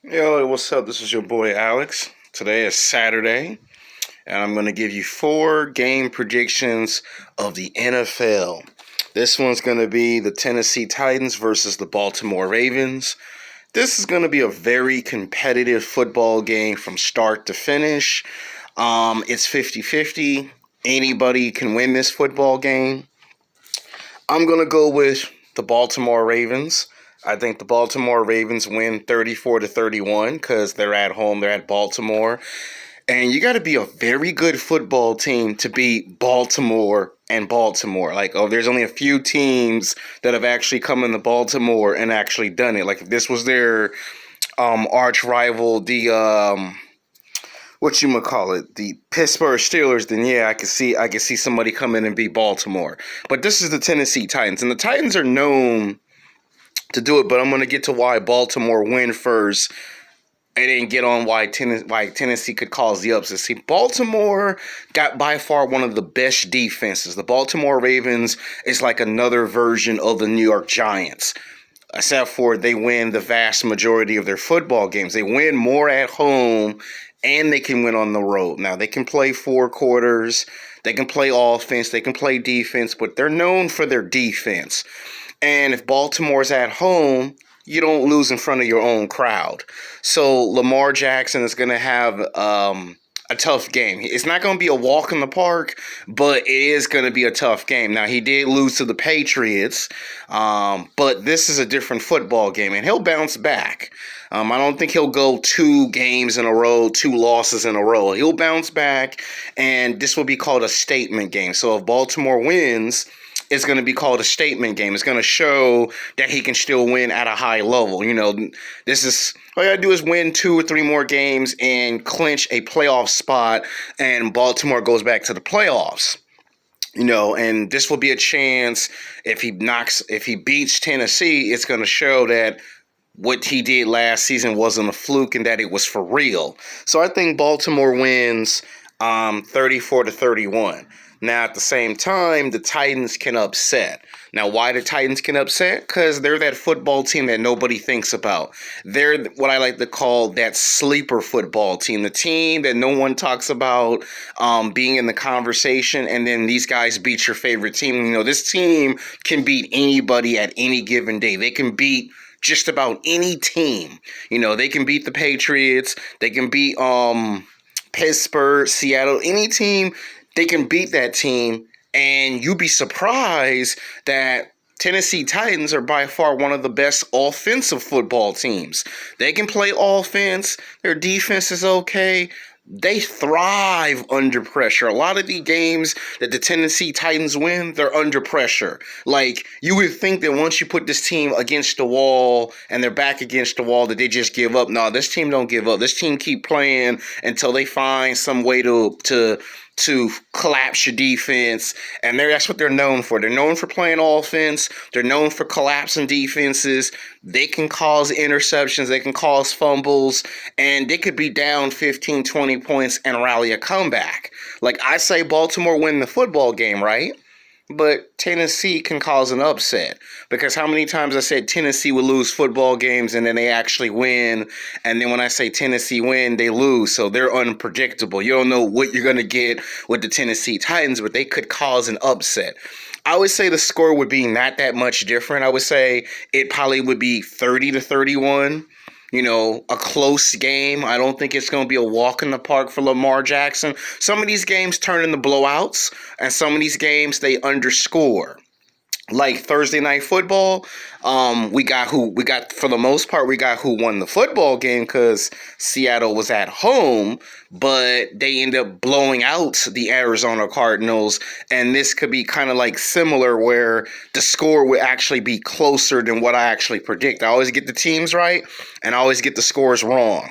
Yo, what's up? This is your boy Alex. Today is Saturday, and I'm going to give you four game predictions of the NFL. This one's going to be the Tennessee Titans versus the Baltimore Ravens. This is going to be a very competitive football game from start to finish. It's 50-50. Anybody can win this football game. I'm going to go with the Baltimore Ravens. I think the Baltimore Ravens win 34-31 because they're at home, they're at Baltimore. And you got to be a very good football team to beat Baltimore and Baltimore. There's only a few teams that have actually come into Baltimore and actually done it. Like, if this was their arch rival, the Pittsburgh Steelers, then yeah, I could see somebody come in and beat Baltimore. But this is the Tennessee Titans, and the Titans are known to do it, but I'm going to get to why Baltimore win first and then get on why Tennessee could cause the upset. See, Baltimore got by far one of the best defenses. The Baltimore Ravens is like another version of the New York Giants, except for they win the vast majority of their football games. They win more at home, and they can win on the road. Now, they can play four quarters, they can play offense, they can play defense, but they're known for their defense. And if Baltimore's at home, you don't lose in front of your own crowd. So Lamar Jackson is going to have a tough game. It's not going to be a walk in the park, but it is going to be a tough game. Now, he did lose to the Patriots, but this is a different football game, and he'll bounce back. I don't think he'll go 2 games in a row, 2 losses in a row. He'll bounce back, and this will be called a statement game. So if Baltimore wins, it's going to be called a statement game. It's going to show that he can still win at a high level. This is all you got to do is win 2 or 3 more games and clinch a playoff spot, and Baltimore goes back to the playoffs. And this will be a chance if he beats Tennessee, it's going to show that what he did last season wasn't a fluke and that it was for real. So I think Baltimore wins 34-31. Now, at the same time, the Titans can upset. Now, why the Titans can upset? Because they're that football team that nobody thinks about. They're what I like to call that sleeper football team, the team that no one talks about being in the conversation, and then these guys beat your favorite team. This team can beat anybody at any given day. They can beat just about any team. They can beat the Patriots. They can beat Pittsburgh, Seattle, any team. They can beat that team, and you'd be surprised that Tennessee Titans are by far one of the best offensive football teams. They can play offense. Their defense is okay. They thrive under pressure. A lot of the games that the Tennessee Titans win, they're under pressure. Like, you would think that once you put this team against the wall and they're back against the wall that they just give up. No, this team don't give up. This team keep playing until they find some way to collapse your defense, and that's what they're known for. They're known for playing offense. They're known for collapsing defenses. They can cause interceptions. They can cause fumbles, and they could be down 15, 20 points and rally a comeback. Like, I say Baltimore win the football game, right? But Tennessee can cause an upset, because how many times I said Tennessee would lose football games and then they actually win, and then when I say Tennessee win, they lose. So they're unpredictable. You don't know what you're going to get with the Tennessee Titans, but they could cause an upset. I would say the score would be not that much different. I would say it probably would be 30-31. A close game. I don't think it's going to be a walk in the park for Lamar Jackson. Some of these games turn into blowouts, and some of these games they underscore. Like Thursday Night Football, we got for the most part, we got who won the football game because Seattle was at home, but they end up blowing out the Arizona Cardinals, and this could be kind of like similar where the score would actually be closer than what I actually predict. I always get the teams right, and I always get the scores wrong.